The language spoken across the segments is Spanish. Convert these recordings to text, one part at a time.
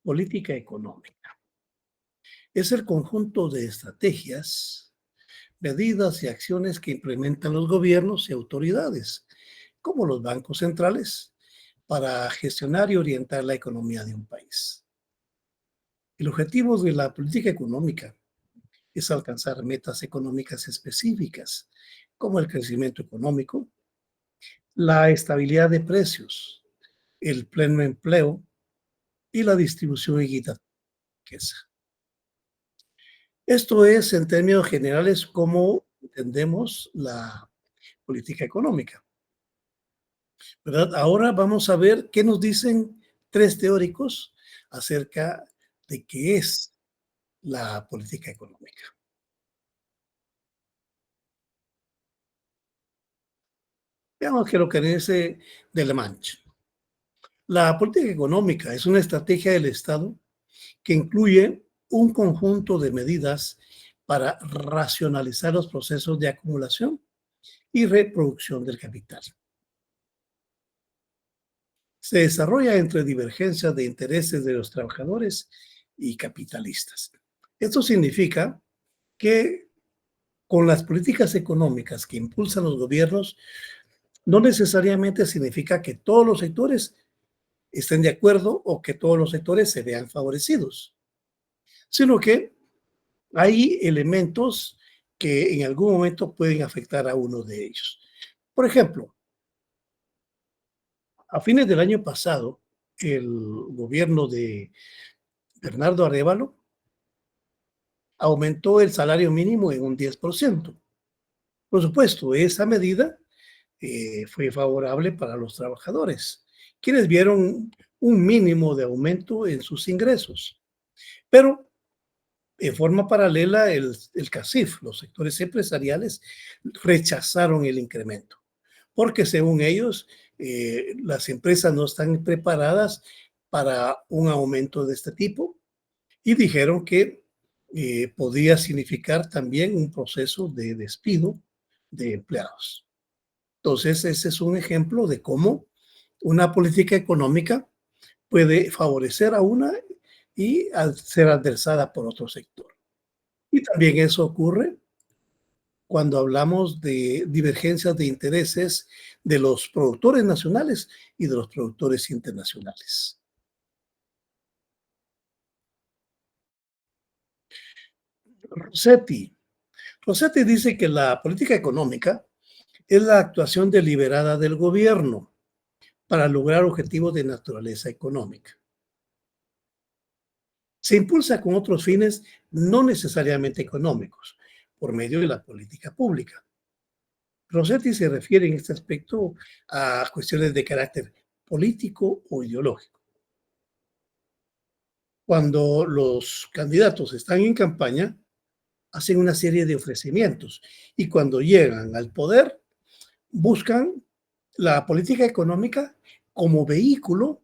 Política económica. Es el conjunto de estrategias, medidas y acciones que implementan los gobiernos y autoridades, como los bancos centrales, para gestionar y orientar la economía de un país. El objetivo de la política económica es alcanzar metas económicas específicas, como el crecimiento económico, la estabilidad de precios, el pleno empleo y la distribución equitativa de riqueza. Esto es, en términos generales, cómo entendemos la política económica, ¿verdad? Ahora vamos a ver qué nos dicen tres teóricos acerca de qué es la política económica. Veamos que lo que dice de La Mancha. La política económica es una estrategia del Estado que incluye un conjunto de medidas para racionalizar los procesos de acumulación y reproducción del capital. Se desarrolla entre divergencias de intereses de los trabajadores y capitalistas. Esto significa que con las políticas económicas que impulsan los gobiernos, no necesariamente significa que todos los sectores estén de acuerdo o que todos los sectores se vean favorecidos, sino que hay elementos que en algún momento pueden afectar a uno de ellos. Por ejemplo, a fines del año pasado, el gobierno de Bernardo Arévalo aumentó el salario mínimo en un 10%. Por supuesto, esa medida fue favorable para los trabajadores, quienes vieron un mínimo de aumento en sus ingresos. Pero en forma paralela, el CACIF, los sectores empresariales, rechazaron el incremento, porque según ellos, las empresas no están preparadas para un aumento de este tipo y dijeron que podía significar también un proceso de despido de empleados. Entonces, ese es un ejemplo de cómo una política económica puede favorecer a una y al ser adversada por otro sector. Y también eso ocurre cuando hablamos de divergencias de intereses de los productores nacionales y de los productores internacionales. Rossetti. Rossetti dice que la política económica es la actuación deliberada del gobierno para lograr objetivos de naturaleza económica. Se impulsa con otros fines no necesariamente económicos, por medio de la política pública. Rossetti se refiere en este aspecto a cuestiones de carácter político o ideológico. Cuando los candidatos están en campaña, hacen una serie de ofrecimientos y cuando llegan al poder, buscan la política económica como vehículo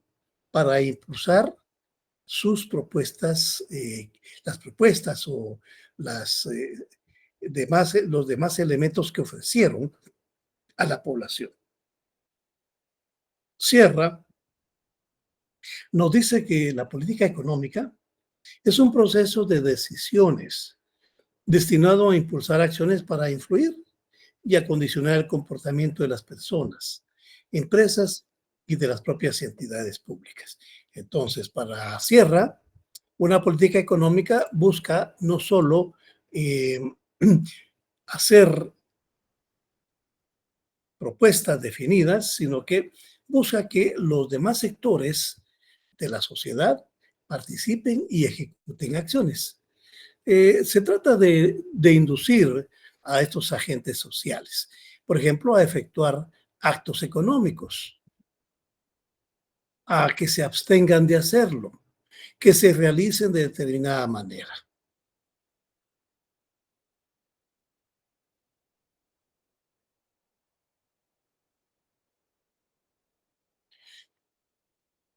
para impulsar sus propuestas, las propuestas o las, los demás elementos que ofrecieron a la población. Sierra nos dice que la política económica es un proceso de decisiones destinado a impulsar acciones para influir y a condicionar el comportamiento de las personas, empresas y de las propias entidades públicas. Entonces, para Sierra, una política económica busca no solo eh, hacer propuestas definidas, sino que busca que los demás sectores de la sociedad participen y ejecuten acciones. Se trata de inducir a estos agentes sociales, por ejemplo, a efectuar actos económicos, a que se abstengan de hacerlo, que se realicen de determinada manera.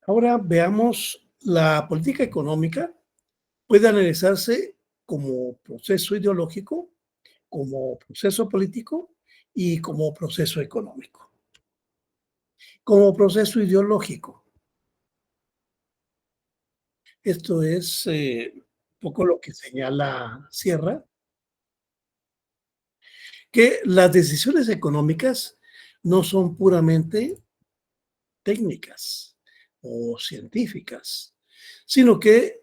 Ahora veamos la política económica puede analizarse como proceso ideológico, como proceso político y como proceso económico. Como proceso ideológico, Esto es poco lo que señala Sierra, que las decisiones económicas no son puramente técnicas o científicas, sino que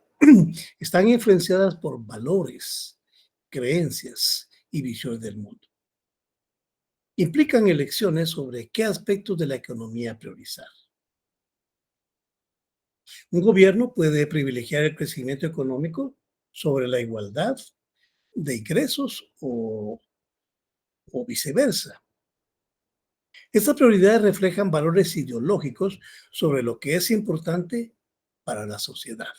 están influenciadas por valores, creencias y visiones del mundo. Implican elecciones sobre qué aspectos de la economía priorizar. Un gobierno puede privilegiar el crecimiento económico sobre la igualdad de ingresos o viceversa. Estas prioridades reflejan valores ideológicos sobre lo que es importante para la sociedad.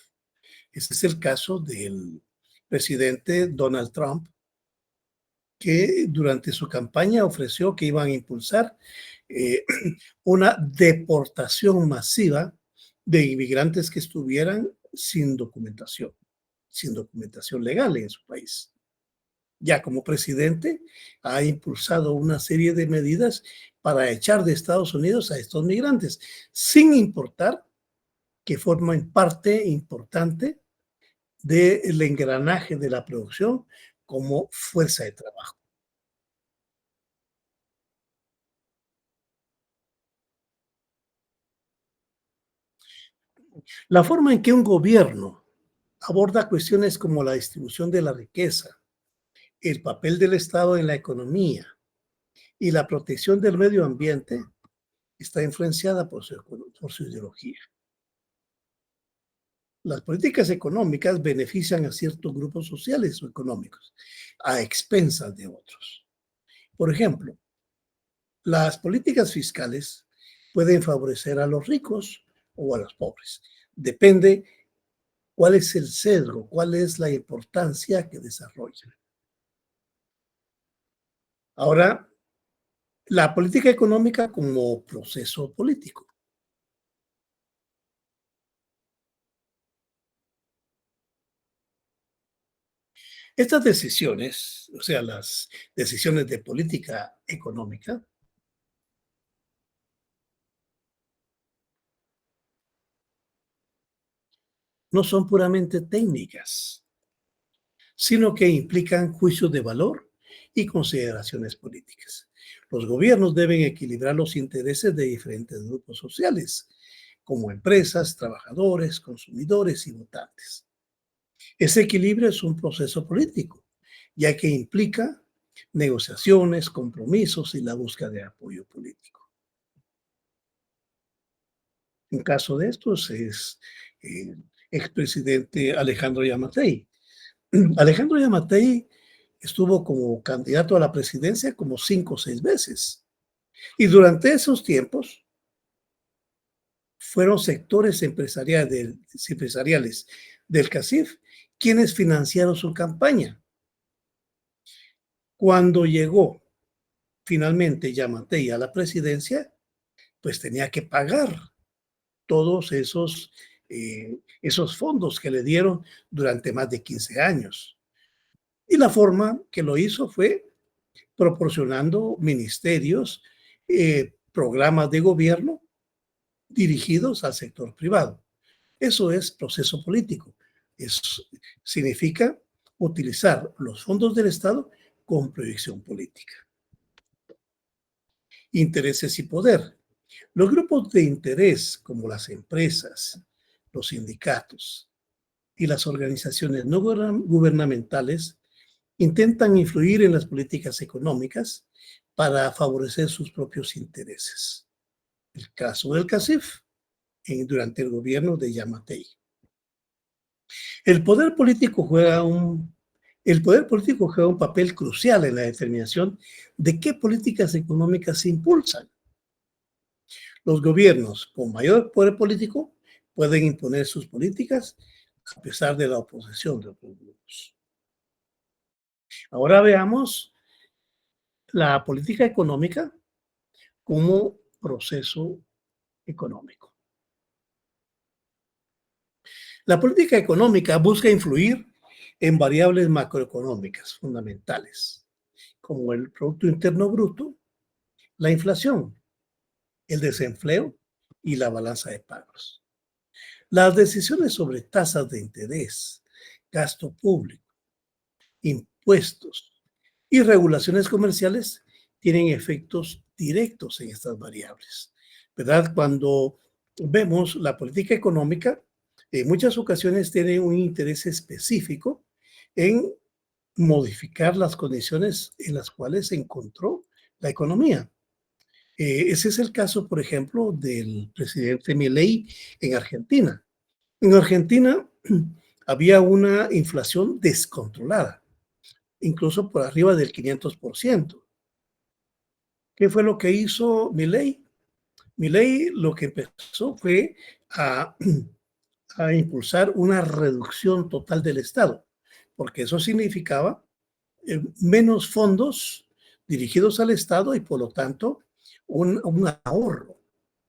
Ese es el caso del presidente Donald Trump, que durante su campaña ofreció que iban a impulsar eh, una deportación masiva de inmigrantes que estuvieran sin documentación legal en su país. Ya como presidente, ha impulsado una serie de medidas para echar de Estados Unidos a estos migrantes, sin importar que formen parte importante del engranaje de la producción como fuerza de trabajo. La forma en que un gobierno aborda cuestiones como la distribución de la riqueza, el papel del Estado en la economía y la protección del medio ambiente está influenciada por su ideología. Las políticas económicas benefician a ciertos grupos sociales o económicos a expensas de otros. Por ejemplo, las políticas fiscales pueden favorecer a los ricos o a los pobres. Depende cuál es el sesgo, cuál es la importancia que desarrollan. Ahora, la política económica como proceso político. Estas decisiones, o sea, las decisiones de política económica, no son puramente técnicas, sino que implican juicios de valor y consideraciones políticas. Los gobiernos deben equilibrar los intereses de diferentes grupos sociales, como empresas, trabajadores, consumidores y votantes. Ese equilibrio es un proceso político, ya que implica negociaciones, compromisos y la búsqueda de apoyo político. Un caso de estos es el expresidente Alejandro Yamatei. Alejandro Yamatei estuvo como candidato a la presidencia como 5 o 6 veces. Y durante esos tiempos fueron sectores empresariales del CACIF quienes financiaron su campaña. Cuando llegó finalmente Yamatei a la presidencia, pues tenía que pagar todos esos fondos que le dieron durante más de 15 años. Y la forma que lo hizo fue proporcionando ministerios, programas de gobierno dirigidos al sector privado. Eso es proceso político. Es, significa utilizar los fondos del Estado con proyección política. Intereses y poder. Los grupos de interés, como las empresas, los sindicatos y las organizaciones no gubernamentales, intentan influir en las políticas económicas para favorecer sus propios intereses. El caso del CACIF durante el gobierno de Yamatei. El poder político juega un el poder político juega un papel crucial en la determinación de qué políticas económicas se impulsan. Los gobiernos con mayor poder político pueden imponer sus políticas a pesar de la oposición de otros grupos. Ahora veamos la política económica como proceso económico. La política económica busca influir en variables macroeconómicas fundamentales, como el Producto Interno Bruto, la inflación, el desempleo y la balanza de pagos. Las decisiones sobre tasas de interés, gasto público, impuestos y regulaciones comerciales tienen efectos directos en estas variables, ¿verdad? Cuando vemos la política económica, en muchas ocasiones tiene un interés específico en modificar las condiciones en las cuales se encontró la economía. Ese es el caso, por ejemplo, del presidente Milei en Argentina. En Argentina había una inflación descontrolada, incluso por arriba del 500%. ¿Qué fue lo que hizo Milei? Milei lo que empezó fue a, a impulsar una reducción total del Estado, porque eso significaba menos fondos dirigidos al Estado y por lo tanto un ahorro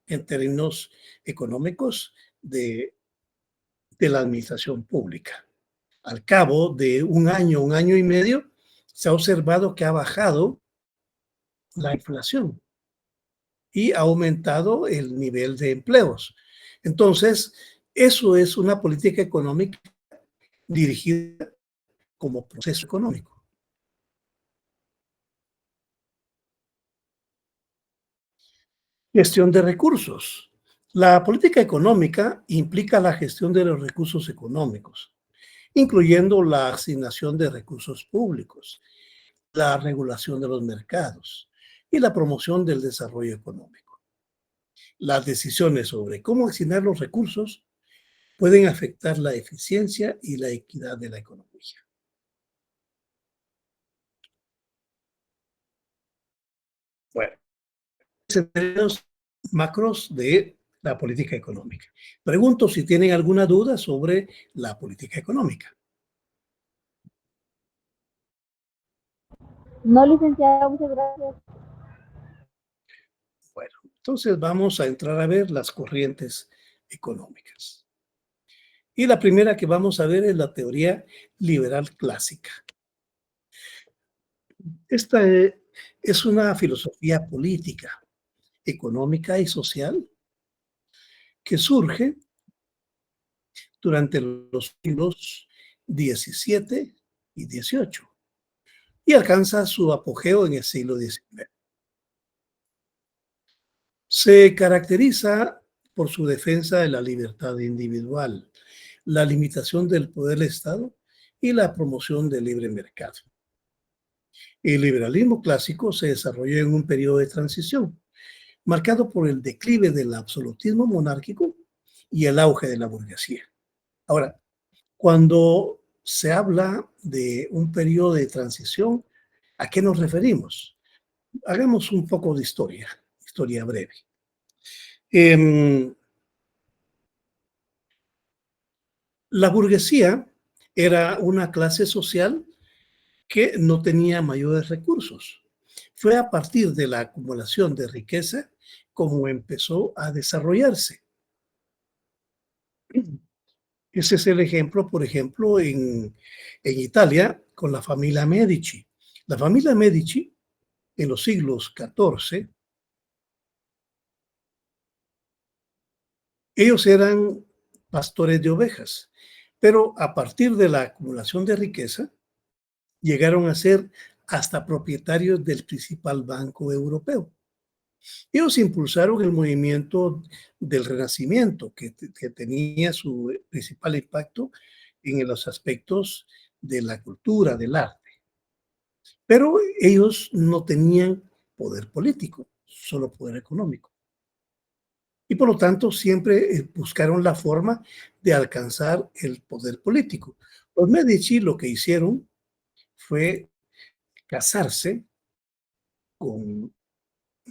en términos económicos de la administración pública. Al cabo de un año y medio, se ha observado que ha bajado la inflación y ha aumentado el nivel de empleos. Entonces, eso es una política económica dirigida como proceso económico. Gestión de recursos. La política económica implica la gestión de los recursos económicos, incluyendo la asignación de recursos públicos, la regulación de los mercados y la promoción del desarrollo económico. Las decisiones sobre cómo asignar los recursos pueden afectar la eficiencia y la equidad de la economía. Bueno, escenarios macros de la política económica. Pregunto si tienen alguna duda sobre la política económica. No, licenciada, muchas gracias. Bueno, entonces vamos a entrar a ver las corrientes económicas. Y la primera que vamos a ver es la teoría liberal clásica. Esta es una filosofía política, económica y social que surge durante los siglos XVII y XVIII y alcanza su apogeo en el siglo XIX. Se caracteriza por su defensa de la libertad individual, la limitación del poder del Estado y la promoción del libre mercado. El liberalismo clásico se desarrolló en un periodo de transición, marcado por el declive del absolutismo monárquico y el auge de la burguesía. Ahora, cuando se habla de un periodo de transición, ¿a qué nos referimos? Hagamos un poco de historia breve. La burguesía era una clase social que no tenía mayores recursos. Fue a partir de la acumulación de riqueza como empezó a desarrollarse. Ese es el ejemplo, por ejemplo, en Italia con la familia Medici. La familia Medici en los siglos XIV, ellos eran pastores de ovejas, pero a partir de la acumulación de riqueza, llegaron a ser hasta propietarios del principal banco europeo. Ellos impulsaron el movimiento del Renacimiento, que tenía su principal impacto en los aspectos de la cultura, del arte. Pero ellos no tenían poder político, solo poder económico. Y por lo tanto siempre buscaron la forma de alcanzar el poder político. Los Medici lo que hicieron fue casarse con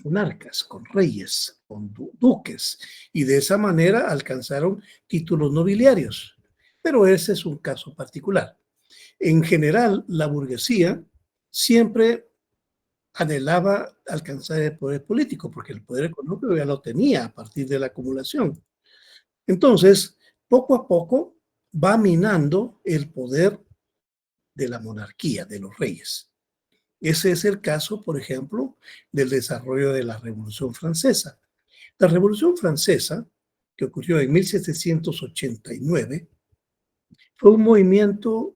monarcas, con reyes, con duques, y de esa manera alcanzaron títulos nobiliarios. Pero ese es un caso particular. En general, la burguesía siempre anhelaba alcanzar el poder político, porque el poder económico ya lo tenía a partir de la acumulación. Entonces, poco a poco va minando el poder de la monarquía, de los reyes. Ese es el caso, por ejemplo, del desarrollo de la Revolución Francesa. La Revolución Francesa, que ocurrió en 1789, fue un movimiento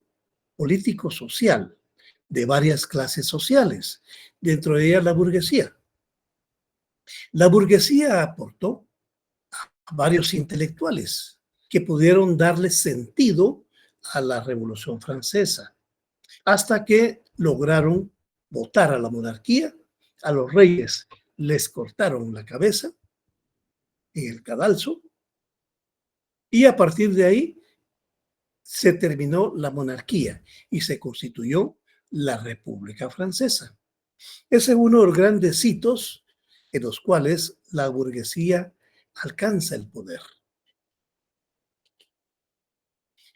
político-social de varias clases sociales, dentro de ellas la burguesía. La burguesía aportó a varios intelectuales que pudieron darle sentido a la Revolución Francesa, hasta que lograron votar a la monarquía, a los reyes les cortaron la cabeza en el cadalso, y a partir de ahí se terminó la monarquía y se constituyó la República Francesa. Ese es uno de los grandes hitos en los cuales la burguesía alcanza el poder.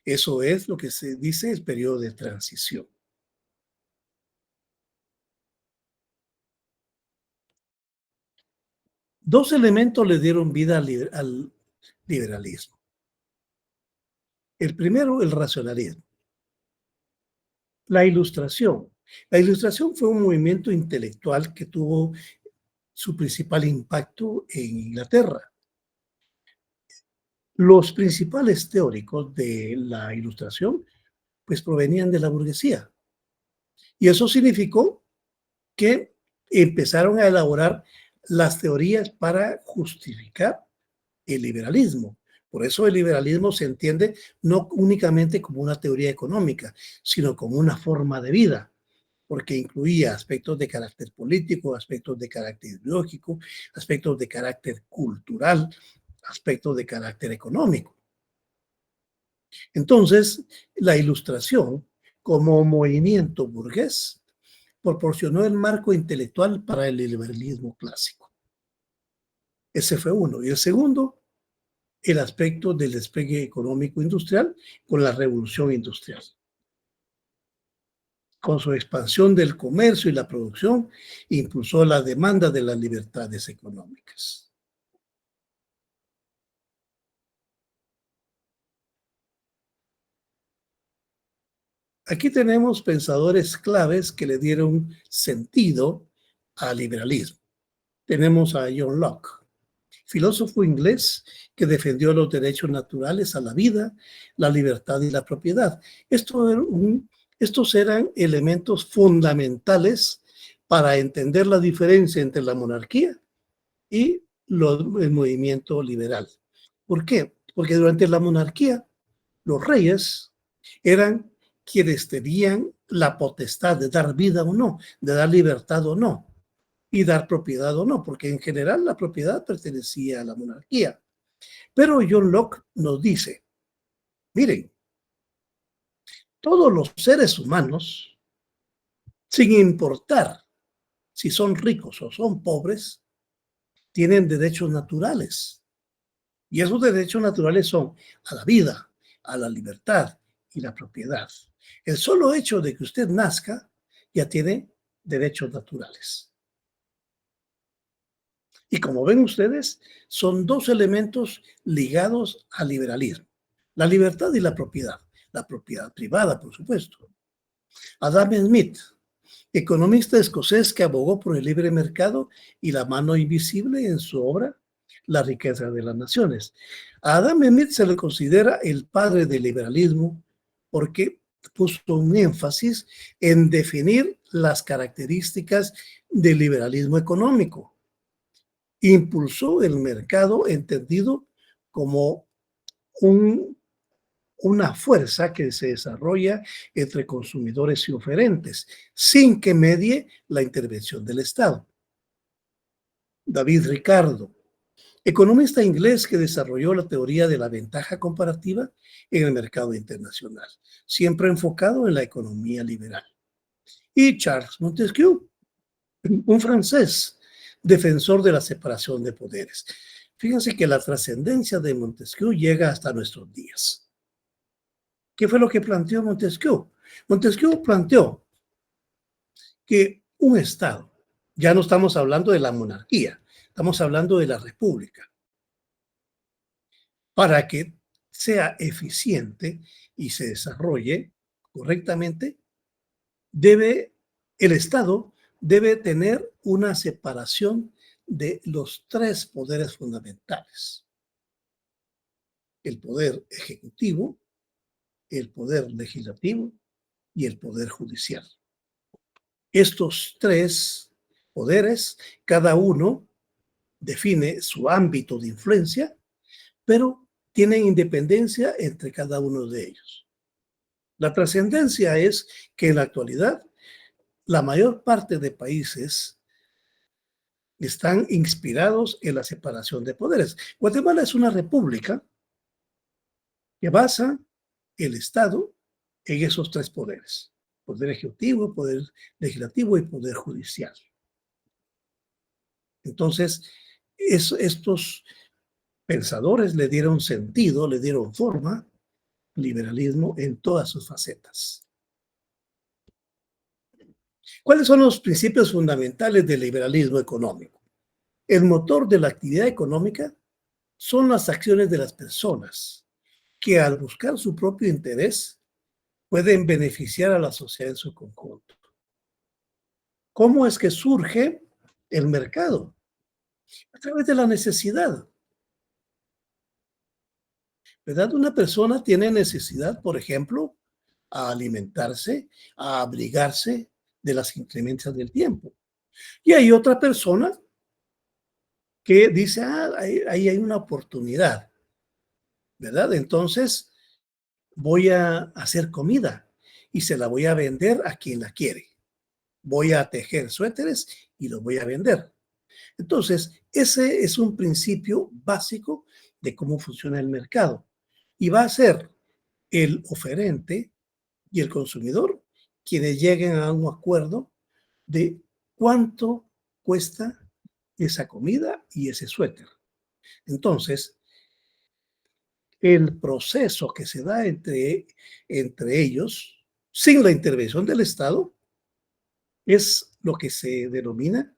Eso es lo que se dice el periodo de transición. Dos elementos le dieron vida al liberalismo. El primero, el racionalismo. La Ilustración. La Ilustración fue un movimiento intelectual que tuvo su principal impacto en Inglaterra. Los principales teóricos de la Ilustración pues provenían de la burguesía. Y eso significó que empezaron a elaborar las teorías para justificar el liberalismo. Por eso el liberalismo se entiende no únicamente como una teoría económica, sino como una forma de vida, porque incluía aspectos de carácter político, aspectos de carácter ideológico, aspectos de carácter cultural, aspectos de carácter económico. Entonces, la Ilustración, como movimiento burgués, proporcionó el marco intelectual para el liberalismo clásico. Ese fue uno. Y el segundo, el aspecto del despegue económico industrial con la revolución industrial. Con su expansión del comercio y la producción, impulsó la demanda de las libertades económicas. Aquí tenemos pensadores claves que le dieron sentido al liberalismo. Tenemos a John Locke, filósofo inglés que defendió los derechos naturales a la vida, la libertad y la propiedad. Estos eran elementos fundamentales para entender la diferencia entre la monarquía y el movimiento liberal. ¿Por qué? Porque durante la monarquía, los reyes eran quienes tenían la potestad de dar vida o no, de dar libertad o no, y dar propiedad o no, porque en general la propiedad pertenecía a la monarquía. Pero John Locke nos dice, miren, todos los seres humanos, sin importar si son ricos o son pobres, tienen derechos naturales. Y esos derechos naturales son a la vida, a la libertad y la propiedad. El solo hecho de que usted nazca ya tiene derechos naturales. Y como ven ustedes, son dos elementos ligados al liberalismo. La libertad y la propiedad privada, por supuesto. Adam Smith, economista escocés que abogó por el libre mercado y la mano invisible en su obra La riqueza de las naciones. A Adam Smith se le considera el padre del liberalismo porque puso un énfasis en definir las características del liberalismo económico. Impulsó el mercado entendido como una fuerza que se desarrolla entre consumidores y oferentes, sin que medie la intervención del Estado. David Ricardo, economista inglés que desarrolló la teoría de la ventaja comparativa en el mercado internacional, siempre enfocado en la economía liberal. Y Charles Montesquieu, un francés, defensor de la separación de poderes. Fíjense que la trascendencia de Montesquieu llega hasta nuestros días. ¿Qué fue lo que planteó Montesquieu? Montesquieu planteó que un Estado, ya no estamos hablando de la monarquía, estamos hablando de la república, para que sea eficiente y se desarrolle correctamente, el Estado debe tener una separación de los tres poderes fundamentales. el poder ejecutivo, el poder legislativo y el poder judicial. Estos tres poderes, cada uno define su ámbito de influencia, pero tienen independencia entre cada uno de ellos. La trascendencia es que en la actualidad la mayor parte de países están inspirados en la separación de poderes. Guatemala es una república que basa el Estado en esos tres poderes: poder ejecutivo, poder legislativo y poder judicial. Entonces, estos pensadores le dieron sentido, le dieron forma al liberalismo en todas sus facetas. ¿Cuáles son los principios fundamentales del liberalismo económico? El motor de la actividad económica son las acciones de las personas, que al buscar su propio interés pueden beneficiar a la sociedad en su conjunto. ¿Cómo es que surge el mercado? A través de la necesidad. ¿Verdad? Una persona tiene necesidad, por ejemplo, a alimentarse, a abrigarse de las inclemencias del tiempo. Y hay otra persona que dice, ahí hay una oportunidad, ¿verdad? Entonces voy a hacer comida y se la voy a vender a quien la quiere. Voy a tejer suéteres y los voy a vender. Entonces, ese es un principio básico de cómo funciona el mercado. Y va a ser el oferente y el consumidor quienes lleguen a un acuerdo de cuánto cuesta esa comida y ese suéter. Entonces, el proceso que se da entre ellos, sin la intervención del Estado, es lo que se denomina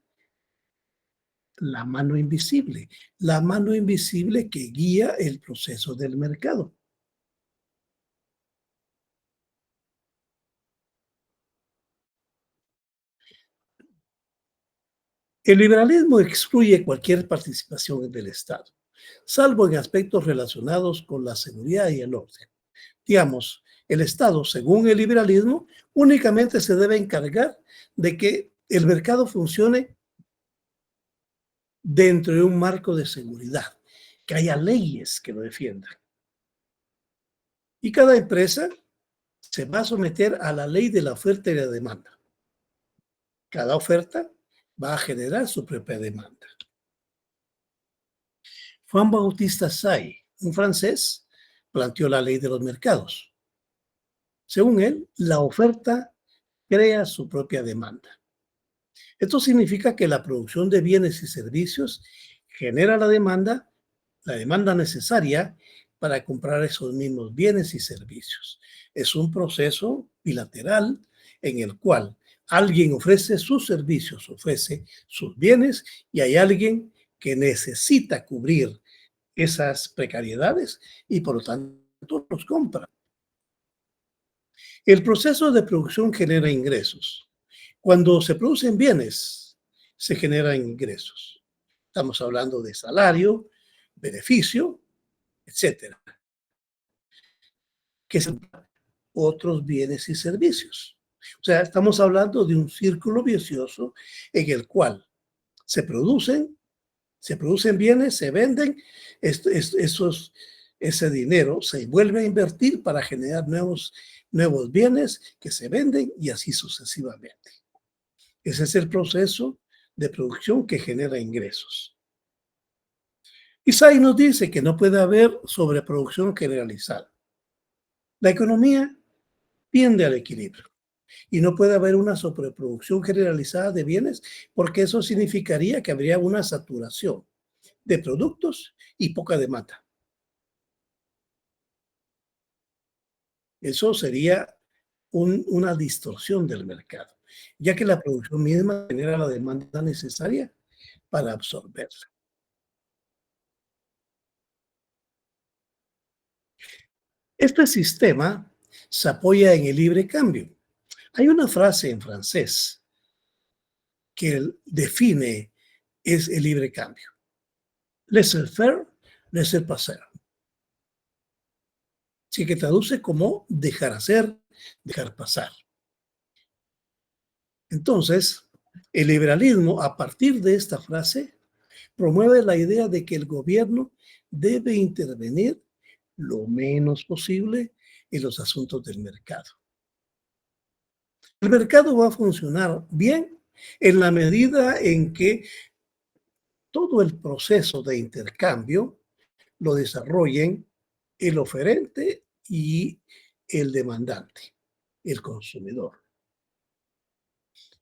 la mano invisible que guía el proceso del mercado. El liberalismo excluye cualquier participación del Estado, salvo en aspectos relacionados con la seguridad y el orden. Digamos, el Estado, según el liberalismo, únicamente se debe encargar de que el mercado funcione dentro de un marco de seguridad, que haya leyes que lo defiendan. Y cada empresa se va a someter a la ley de la oferta y la demanda. Cada oferta va a generar su propia demanda. Juan Bautista Say, un francés, planteó la ley de los mercados. Según él, la oferta crea su propia demanda. Esto significa que la producción de bienes y servicios genera la demanda necesaria para comprar esos mismos bienes y servicios. Es un proceso bilateral en el cual alguien ofrece sus servicios, ofrece sus bienes y hay alguien que necesita cubrir esas precariedades y por lo tanto los compra. El proceso de producción genera ingresos. Cuando se producen bienes, se generan ingresos. Estamos hablando de salario, beneficio, etcétera, que son otros bienes y servicios. O sea, estamos hablando de un círculo vicioso en el cual se producen bienes, se venden, ese dinero se vuelve a invertir para generar nuevos bienes que se venden y así sucesivamente. Ese es el proceso de producción que genera ingresos. Isai nos dice que no puede haber sobreproducción generalizada. La economía tiende al equilibrio y no puede haber una sobreproducción generalizada de bienes porque eso significaría que habría una saturación de productos y poca demanda. Eso sería una distorsión del mercado, ya que la producción misma genera la demanda necesaria para absorberla. Este sistema se apoya en el libre cambio. Hay una frase en francés que define el libre cambio. Laissez-faire, laissez-passer. sí que traduce como dejar hacer, dejar pasar. Entonces, el liberalismo, a partir de esta frase, promueve la idea de que el gobierno debe intervenir lo menos posible en los asuntos del mercado. El mercado va a funcionar bien en la medida en que todo el proceso de intercambio lo desarrollen el oferente y el demandante, el consumidor.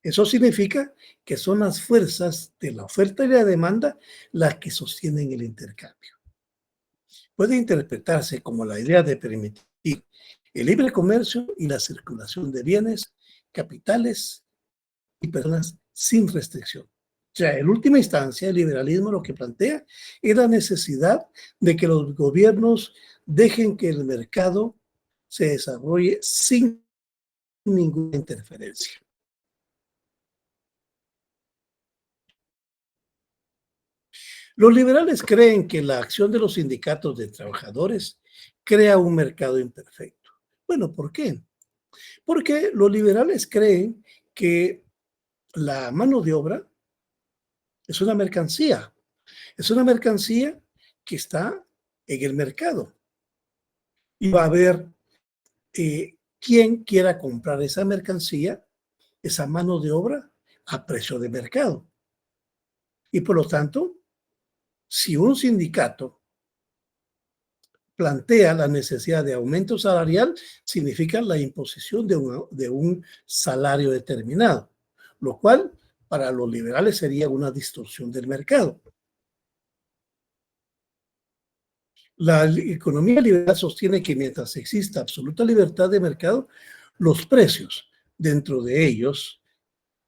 Eso significa que son las fuerzas de la oferta y la demanda las que sostienen el intercambio. Puede interpretarse como la idea de permitir el libre comercio y la circulación de bienes, capitales y personas sin restricción. O sea, en última instancia, el liberalismo lo que plantea es la necesidad de que los gobiernos dejen que el mercado se desarrolle sin ninguna interferencia. Los liberales creen que la acción de los sindicatos de trabajadores crea un mercado imperfecto. Bueno, ¿por qué? Porque los liberales creen que la mano de obra es una mercancía que está en el mercado y va a haber quien quiera comprar esa mercancía, esa mano de obra a precio de mercado. Y por lo tanto, si un sindicato plantea la necesidad de aumento salarial, significa la imposición de un salario determinado, lo cual para los liberales sería una distorsión del mercado. La economía liberal sostiene que mientras exista absoluta libertad de mercado, los precios, dentro de ellos,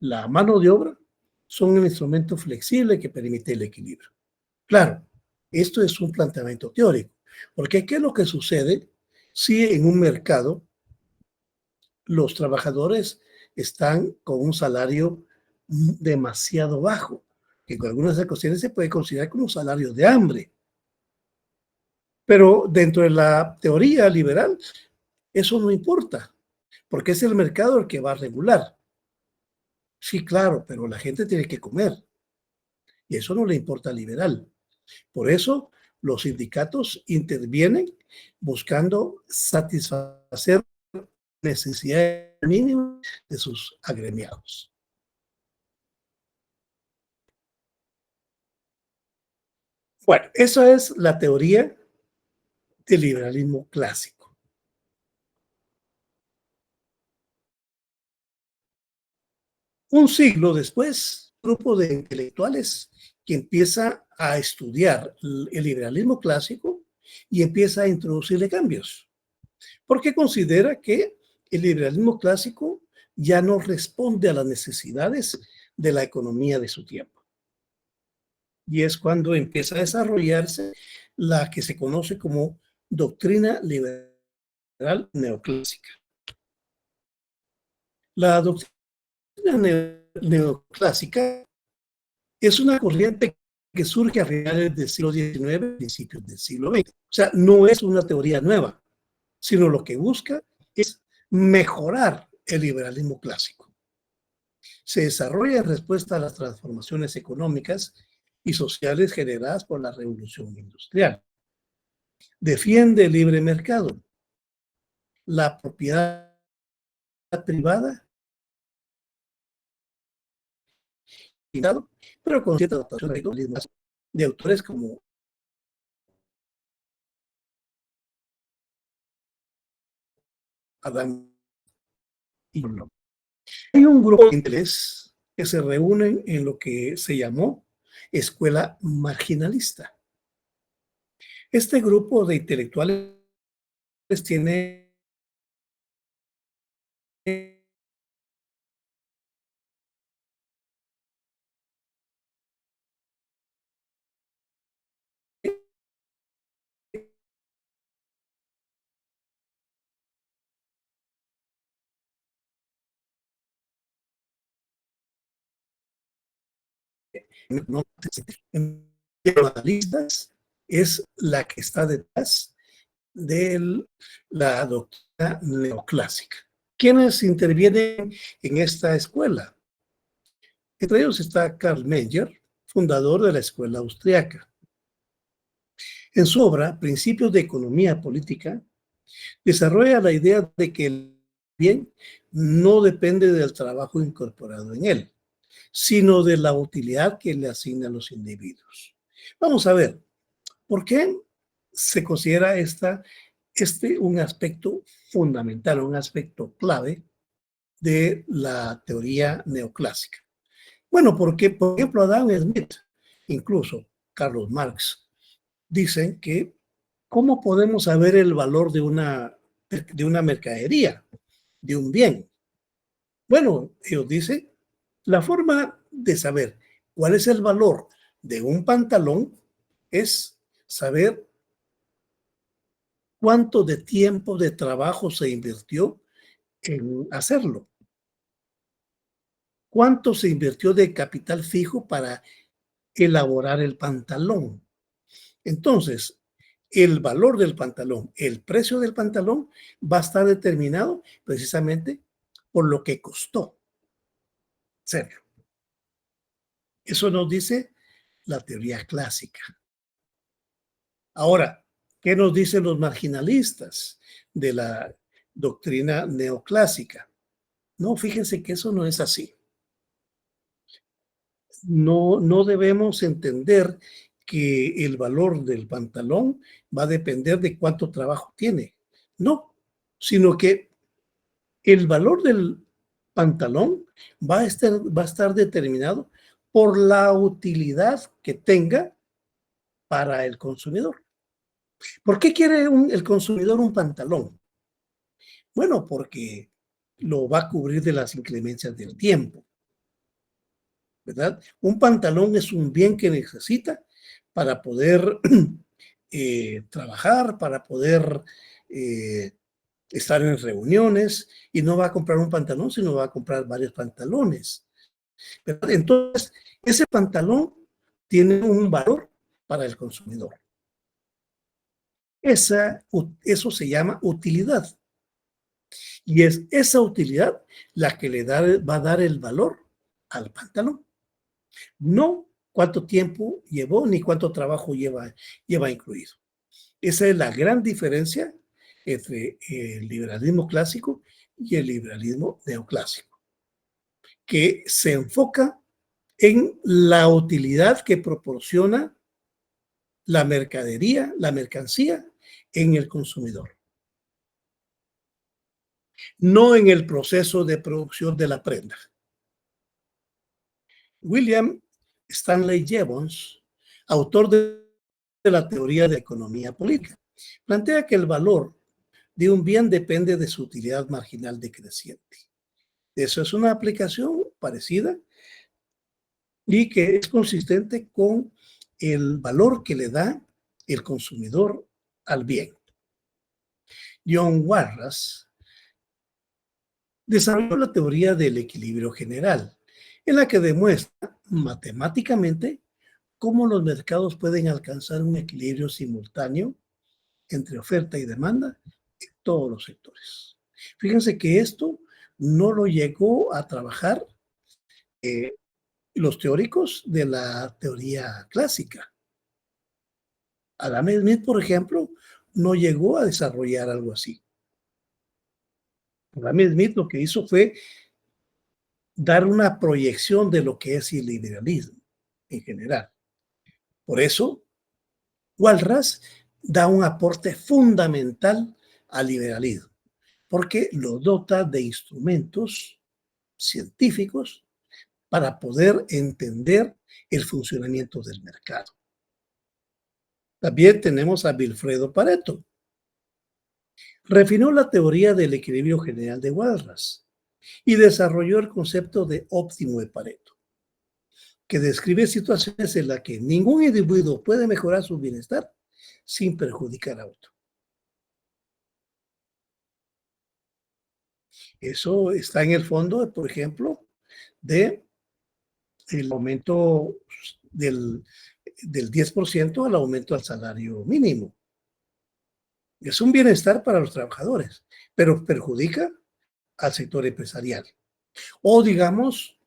la mano de obra, son un instrumento flexible que permite el equilibrio. Claro, esto es un planteamiento teórico, porque ¿qué es lo que sucede si en un mercado los trabajadores están con un salario demasiado bajo, que en algunas ocasiones se puede considerar como un salario de hambre? Pero dentro de la teoría liberal, eso no importa, porque es el mercado el que va a regular. Sí, claro, pero la gente tiene que comer y eso no le importa al liberal. Por eso los sindicatos intervienen buscando satisfacer necesidades mínimas de sus agremiados. Bueno, esa es la teoría del liberalismo clásico. Un siglo después, un grupo de intelectuales que empieza a estudiar el liberalismo clásico y empieza a introducirle cambios, porque considera que el liberalismo clásico ya no responde a las necesidades de la economía de su tiempo. Y es cuando empieza a desarrollarse la que se conoce como doctrina liberal neoclásica. La doctrina neoclásica es una corriente que surge a finales del siglo XIX, principios del siglo XX. O sea, no es una teoría nueva, sino lo que busca es mejorar el liberalismo clásico. Se desarrolla en respuesta a las transformaciones económicas y sociales generadas por la revolución industrial. Defiende el libre mercado, la propiedad privada, pero con cierta adaptación de autores como Adam y Bloch. Hay un grupo de intelectuales que se reúnen en lo que se llamó escuela marginalista. Este grupo de intelectuales tiene no, analistas, es la que está detrás de la doctrina neoclásica. ¿Quiénes intervienen en esta escuela? Entre ellos está Karl Menger, fundador de la escuela austriaca. En su obra, Principios de Economía Política, desarrolla la idea de que el bien no depende del trabajo incorporado en él, sino de la utilidad que le asignan los individuos. Vamos a ver, ¿por qué se considera un aspecto fundamental, un aspecto clave de la teoría neoclásica? Bueno, porque, por ejemplo, Adam Smith, incluso Carlos Marx, dicen que ¿cómo podemos saber el valor de una mercadería, de un bien? Bueno, ellos dicen, la forma de saber cuál es el valor de un pantalón es saber cuánto de tiempo de trabajo se invirtió en hacerlo, cuánto se invirtió de capital fijo para elaborar el pantalón. Entonces, el valor del pantalón, el precio del pantalón va a estar determinado precisamente por lo que costó hacerlo. Eso nos dice la teoría clásica. Ahora, ¿qué nos dicen los marginalistas de la doctrina neoclásica? No, fíjense que eso no es así. No debemos entender que el valor del pantalón va a depender de cuánto trabajo tiene. No, sino que el valor del pantalón va a estar determinado por la utilidad que tenga para el consumidor. ¿Por qué quiere el consumidor un pantalón? Bueno, porque lo va a cubrir de las inclemencias del tiempo, ¿verdad? Un pantalón es un bien que necesita para poder trabajar, para poder estar en reuniones, y no va a comprar un pantalón, sino va a comprar varios pantalones, ¿verdad? Entonces, ese pantalón tiene un valor para el consumidor. Eso se llama utilidad. Y es esa utilidad la que va a dar el valor al pantalón. No cuánto tiempo llevó ni cuánto trabajo lleva incluido. Esa es la gran diferencia entre el liberalismo clásico y el liberalismo neoclásico, que se enfoca en la utilidad que proporciona la mercadería, la mercancía en el consumidor, no en el proceso de producción de la prenda. William Stanley Jevons, autor de la teoría de economía política, plantea que el valor de un bien depende de su utilidad marginal decreciente. Eso es una aplicación parecida y que es consistente con el valor que le da el consumidor al bien. John Walras desarrolló la teoría del equilibrio general, en la que demuestra matemáticamente cómo los mercados pueden alcanzar un equilibrio simultáneo entre oferta y demanda en todos los sectores. Fíjense que esto no lo llegó a trabajar los teóricos de la teoría clásica. Adam Smith, por ejemplo, no llegó a desarrollar algo así. Adam Smith lo que hizo fue dar una proyección de lo que es el liberalismo en general. Por eso, Walras da un aporte fundamental al liberalismo, porque lo dota de instrumentos científicos para poder entender el funcionamiento del mercado. También tenemos a Vilfredo Pareto. Refinó la teoría del equilibrio general de Walras y desarrolló el concepto de óptimo de Pareto, que describe situaciones en las que ningún individuo puede mejorar su bienestar sin perjudicar a otro. Eso está en el fondo, por ejemplo, de el aumento del 10% al aumento al salario mínimo. Es un bienestar para los trabajadores, pero perjudica al sector empresarial. O digamos,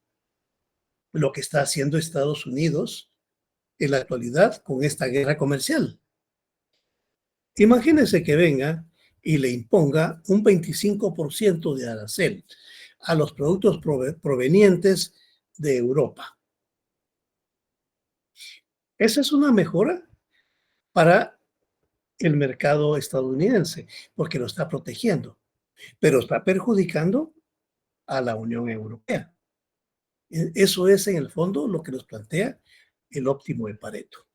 lo que está haciendo Estados Unidos en la actualidad con esta guerra comercial. Imagínese que venga y le imponga un 25% de arancel a los productos provenientes de Europa. Esa es una mejora para el mercado estadounidense, porque lo está protegiendo, pero está perjudicando a la Unión Europea. Eso es, en el fondo, lo que nos plantea el óptimo de Pareto.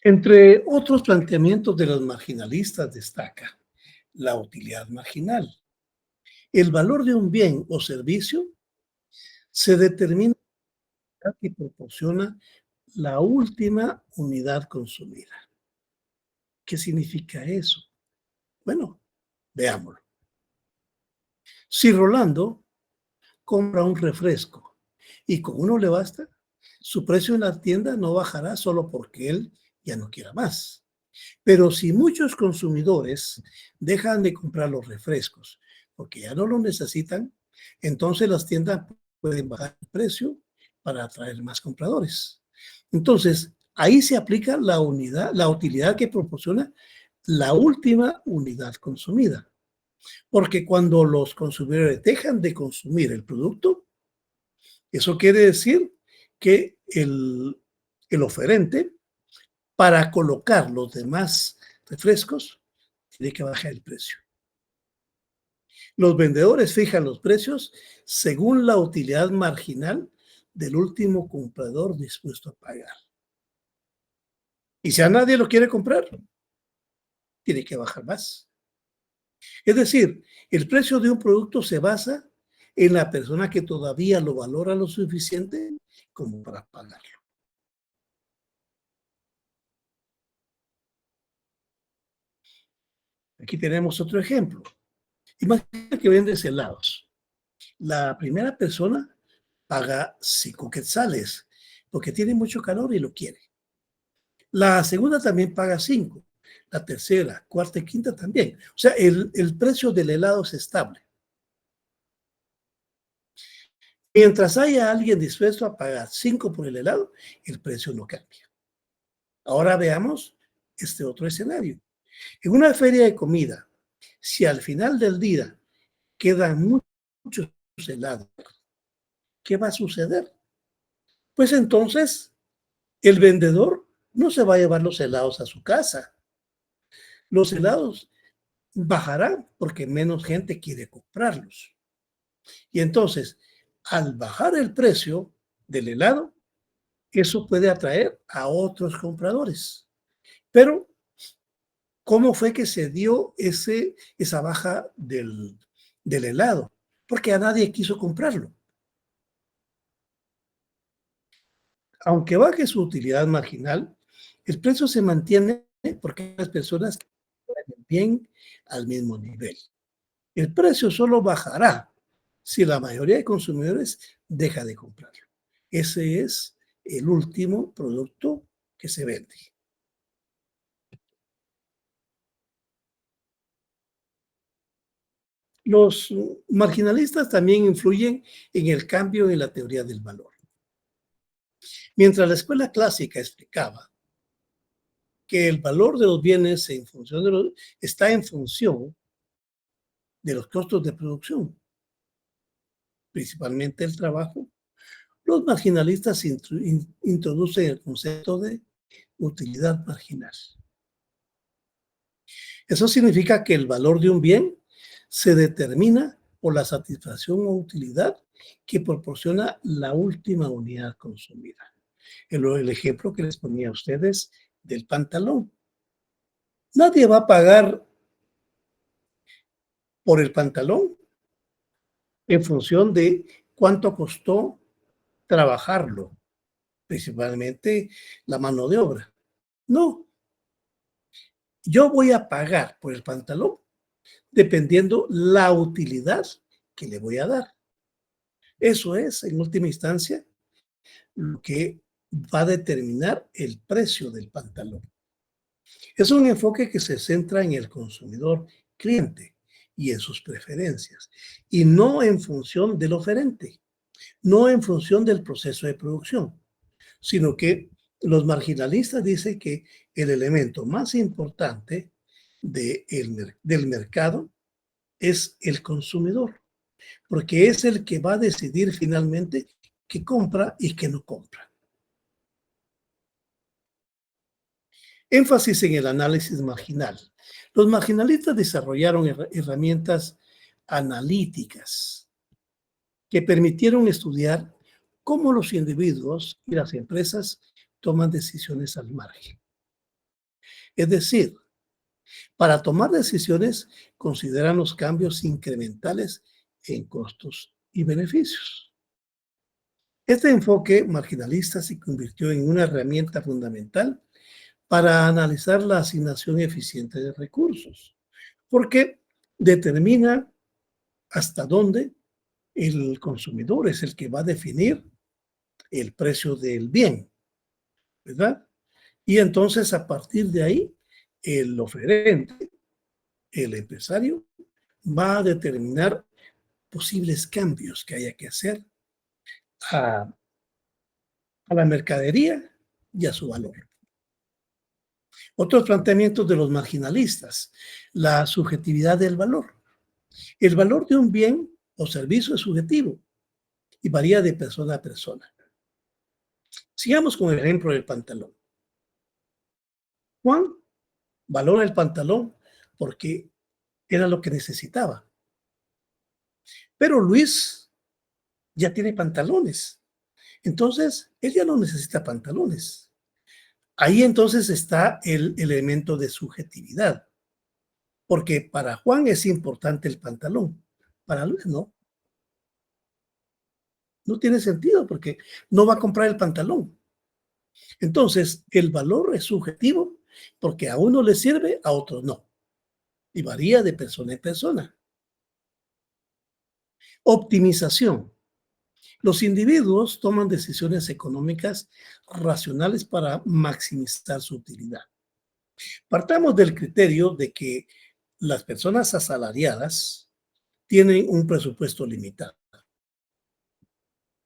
Entre otros planteamientos de los marginalistas destaca la utilidad marginal. El valor de un bien o servicio se determina y proporciona la última unidad consumida. ¿Qué significa eso? Bueno, veámoslo. Si Rolando compra un refresco y con uno le basta, su precio en la tienda no bajará solo porque él ya no quiera más. Pero si muchos consumidores dejan de comprar los refrescos porque ya no lo necesitan, entonces las tiendas pueden bajar el precio para atraer más compradores. Entonces, ahí se aplica la unidad, la utilidad que proporciona la última unidad consumida. Porque cuando los consumidores dejan de consumir el producto, eso quiere decir que el oferente, para colocar los demás refrescos, tiene que bajar el precio. Los vendedores fijan los precios según la utilidad marginal del último comprador dispuesto a pagar. Y si a nadie lo quiere comprar, tiene que bajar más. Es decir, el precio de un producto se basa en la persona que todavía lo valora lo suficiente como para pagarlo. Aquí tenemos otro ejemplo. Imagina que vendes helados. La primera persona paga 5 quetzales porque tiene mucho calor y lo quiere. La segunda también paga 5. La tercera, cuarta y quinta también. O sea, el precio del helado es estable. Mientras haya alguien dispuesto a pagar 5 por el helado, el precio no cambia. Ahora veamos este otro escenario. En una feria de comida, si al final del día quedan muchos helados, ¿qué va a suceder? Pues entonces el vendedor no se va a llevar los helados a su casa. Los helados bajarán porque menos gente quiere comprarlos. Y entonces, al bajar el precio del helado, eso puede atraer a otros compradores. Pero, ¿cómo fue que se dio esa baja del helado? Porque a nadie quiso comprarlo. Aunque baje su utilidad marginal, el precio se mantiene porque las personas quieren bien al mismo nivel. El precio solo bajará si la mayoría de consumidores deja de comprarlo. Ese es el último producto que se vende. Los marginalistas también influyen en el cambio en la teoría del valor. Mientras la escuela clásica explicaba que el valor de los bienes está en función de los costos de producción, principalmente el trabajo, los marginalistas introducen el concepto de utilidad marginal. Eso significa que el valor de un bien se determina por la satisfacción o utilidad que proporciona la última unidad consumida. El ejemplo que les ponía a ustedes del pantalón. Nadie va a pagar por el pantalón en función de cuánto costó trabajarlo, principalmente la mano de obra. No, yo voy a pagar por el pantalón dependiendo la utilidad que le voy a dar. Eso es, en última instancia, lo que va a determinar el precio del pantalón. Es un enfoque que se centra en el consumidor cliente y en sus preferencias, y no en función del oferente, no en función del proceso de producción, sino que los marginalistas dicen que el elemento más importante del mercado es el consumidor, porque es el que va a decidir finalmente qué compra y qué no compra. Énfasis en el análisis marginal. Los marginalistas desarrollaron herramientas analíticas que permitieron estudiar cómo los individuos y las empresas toman decisiones al margen. Es decir, para tomar decisiones consideran los cambios incrementales en costos y beneficios. Este enfoque marginalista se convirtió en una herramienta fundamental para analizar la asignación eficiente de recursos, porque determina hasta dónde el consumidor es el que va a definir el precio del bien, ¿verdad? Y entonces a partir de ahí, el oferente, el empresario, va a determinar posibles cambios que haya que hacer a, a la mercadería y a su valor. Otros planteamientos de los marginalistas, la subjetividad del valor. El valor de un bien o servicio es subjetivo y varía de persona a persona. Sigamos con el ejemplo del pantalón. Juan valora el pantalón porque era lo que necesitaba. Pero Luis ya tiene pantalones. Entonces, él ya no necesita pantalones. Ahí entonces está el elemento de subjetividad. Porque para Juan es importante el pantalón. Para Luis no. No tiene sentido porque no va a comprar el pantalón. Entonces, el valor es subjetivo porque a uno le sirve, a otro no. Y varía de persona en persona. Optimización. Los individuos toman decisiones económicas racionales para maximizar su utilidad. Partamos del criterio de que las personas asalariadas tienen un presupuesto limitado.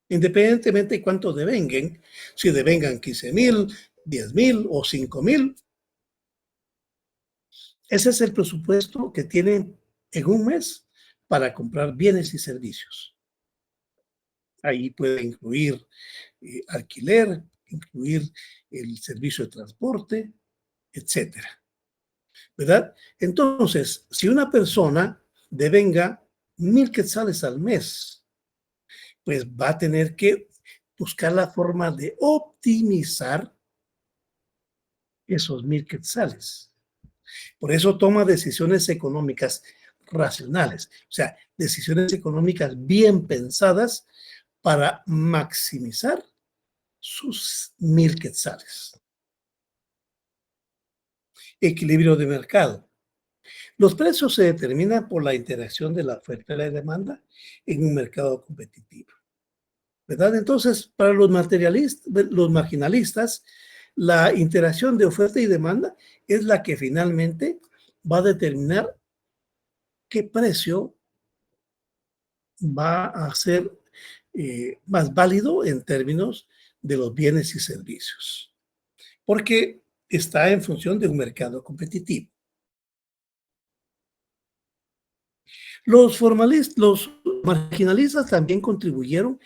Independientemente de cuánto devengan, si devengan 15,000, 10,000 o 5,000, ese es el presupuesto que tienen en un mes para comprar bienes y servicios. Ahí puede incluir alquiler, incluir el servicio de transporte, etcétera, ¿verdad? Entonces, si una persona devenga 1,000 quetzales al mes, pues va a tener que buscar la forma de optimizar esos 1,000 quetzales. Por eso toma decisiones económicas racionales, o sea, decisiones económicas bien pensadas para maximizar sus 1,000 quetzales. Equilibrio de mercado. Los precios se determinan por la interacción de la oferta y la demanda en un mercado competitivo, ¿verdad? Entonces, para los marginalistas, la interacción de oferta y demanda es la que finalmente va a determinar qué precio va a ser más válido en términos de los bienes y servicios, porque está en función de un mercado competitivo. Los marginalistas también contribuyeron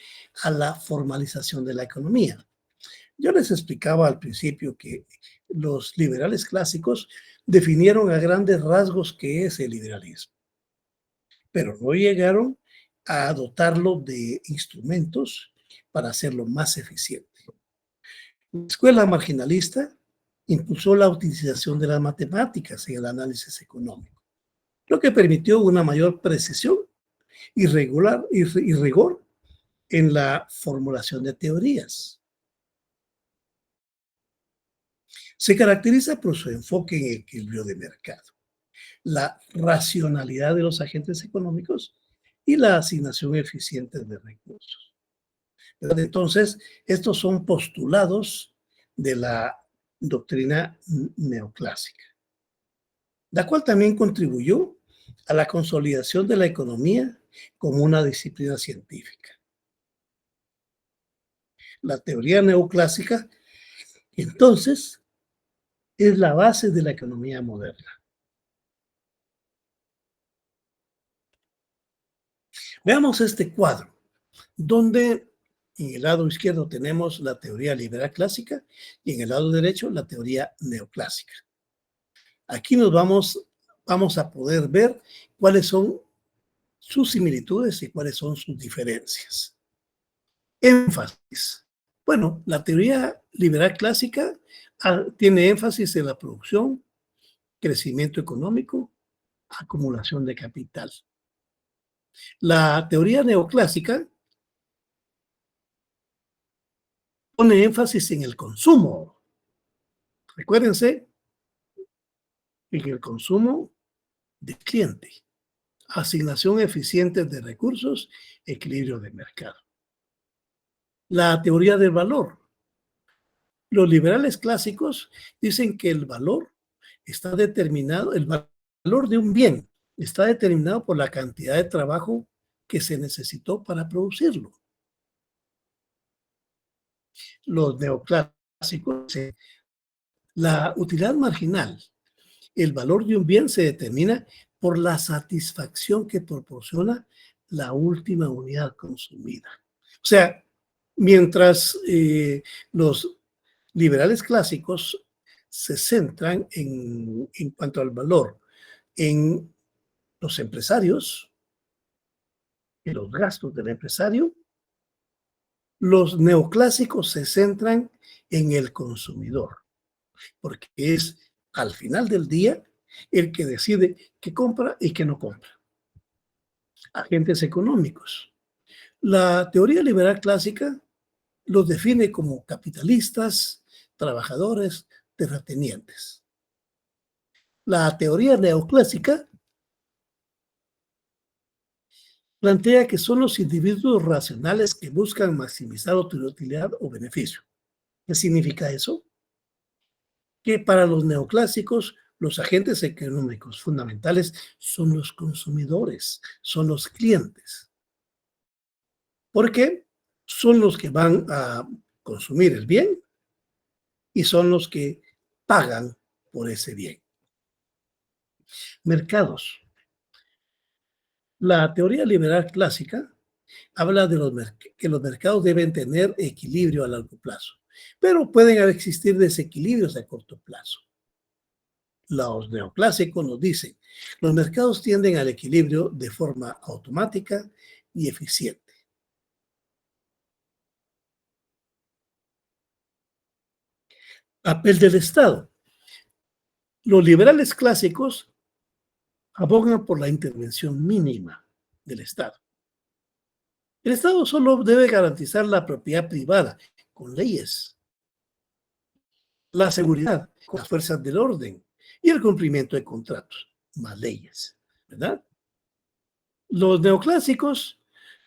a la formalización de la economía. Yo les explicaba al principio que los liberales clásicos definieron a grandes rasgos qué es el liberalismo, pero no llegaron a dotarlo de instrumentos para hacerlo más eficiente. La escuela marginalista impulsó la utilización de las matemáticas en el análisis económico, lo que permitió una mayor precisión y rigor en la formulación de teorías. Se caracteriza por su enfoque en el equilibrio de mercado, la racionalidad de los agentes económicos y la asignación eficiente de recursos. Entonces, estos son postulados de la doctrina neoclásica, la cual también contribuyó a la consolidación de la economía como una disciplina científica. La teoría neoclásica, entonces, es la base de la economía moderna. Veamos este cuadro, donde en el lado izquierdo tenemos la teoría liberal clásica y en el lado derecho la teoría neoclásica. Aquí vamos a poder ver cuáles son sus similitudes y cuáles son sus diferencias. Énfasis. Bueno, la teoría liberal clásica tiene énfasis en la producción, crecimiento económico, acumulación de capital. La teoría neoclásica pone énfasis en el consumo. Recuérdense, en el consumo del cliente, asignación eficiente de recursos, equilibrio de mercado. La teoría del valor. Los liberales clásicos dicen que el valor está determinado, el valor de un bien está determinado por la cantidad de trabajo que se necesitó para producirlo. Los neoclásicos, la utilidad marginal, el valor de un bien se determina por la satisfacción que proporciona la última unidad consumida. O sea, mientras los liberales clásicos se centran en cuanto al valor en los empresarios, en los gastos del empresario, los neoclásicos se centran en el consumidor, porque es al final del día el que decide qué compra y qué no compra. Agentes económicos. La teoría liberal clásica los define como capitalistas, trabajadores, terratenientes. La teoría neoclásica plantea que son los individuos racionales que buscan maximizar utilidad o beneficio. ¿Qué significa eso? Que para los neoclásicos, los agentes económicos fundamentales son los consumidores, son los clientes. ¿Por qué? Son los que van a consumir el bien y son los que pagan por ese bien. Mercados. La teoría liberal clásica habla de que los mercados deben tener equilibrio a largo plazo, pero pueden existir desequilibrios a corto plazo. Los neoclásicos nos dicen, los mercados tienden al equilibrio de forma automática y eficiente. Papel del Estado. Los liberales clásicos abogan por la intervención mínima del Estado. El Estado solo debe garantizar la propiedad privada con leyes, la seguridad con las fuerzas del orden y el cumplimiento de contratos, más leyes, ¿verdad? Los neoclásicos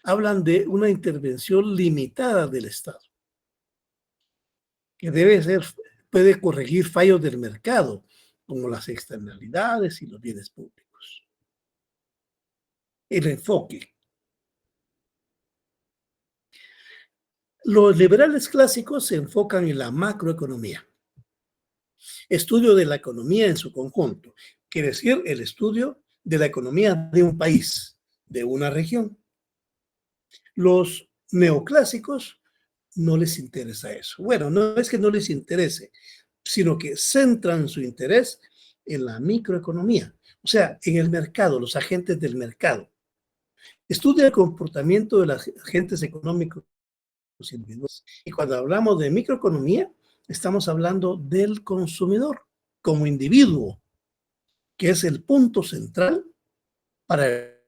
hablan de una intervención limitada del Estado, que puede corregir fallos del mercado, como las externalidades y los bienes públicos. El enfoque. Los liberales clásicos se enfocan en la macroeconomía, estudio de la economía en su conjunto, quiere decir el estudio de la economía de un país, de una región. Los neoclásicos no les interesa eso. Bueno, no es que no les interese, sino que centran su interés en la microeconomía, o sea, en el mercado, los agentes del mercado. Estudia el comportamiento de los agentes económicos individuales. Y cuando hablamos de microeconomía, estamos hablando del consumidor como individuo, que es el punto central para